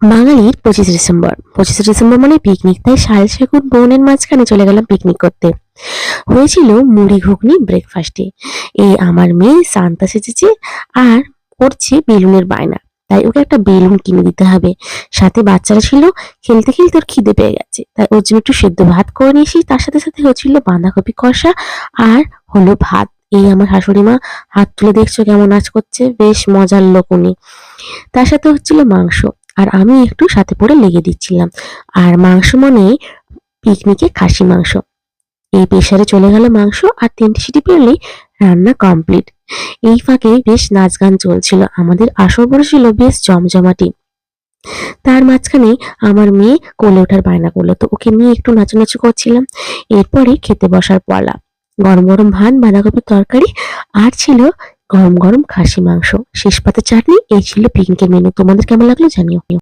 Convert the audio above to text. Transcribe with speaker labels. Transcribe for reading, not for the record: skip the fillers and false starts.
Speaker 1: বাঙালির 25শে December. 25শে December মানে picnic, তাই শাল সেগুন বোনের মাঝখানে চলে গেলাম পিকনিক করতে। হয়েছিল মুড়ি ঘুগনি ব্রেকফাস্টে। এই আমার মেয়ে সান্তা সেজেছে আর করছে বেলুনের বায়না, তাই ওকে একটা বেলুন কিনে দিতে হবে। সাথে বাচ্চারা ছিল, খেলতে খেলতে ওর খিদে পেয়ে গেছে, তাই ওর জন্য একটু সেদ্ধ ভাত করে নিয়েছি। তার সাথে সাথে হচ্ছিল বাঁধাকপি কষা আর হলো ভাত। এই আমার শাশুড়ি মা হাত তুলে দেখছো কেমন নাচ করছে, বেশ মজার লোক উনি। তার সাথে হচ্ছিল মাংস, আর আমি একটু সাথে পড়ে লেগে দিচ্ছিলাম। আর মাংস মানে পিকনিকে খাসি মাংস। এই প্রেসারে চলে গেল মাংস, আর 3টে সিটি পেলেই রান্না কমপ্লিট। এই ফাঁকে বেশ নাচ গান চলছিল, আমাদের আসর ছিল বেশ জমজমাটি। তার মাঝখানে আমার মেয়ে কোলে ওঠার বায়না করলো, তো ওকে নিয়ে একটু নাচানাচি করছিলাম। এরপরে খেতে বসার পালা। গরম গরম ভাত, বাঁধাকপির তরকারি, আর ছিল গরম গরম খাসি মাংস, শেষ পাতে চাটনি। এই ছিল পিকনিকের মেনু। তোমাদের কেমন লাগলো জানিও।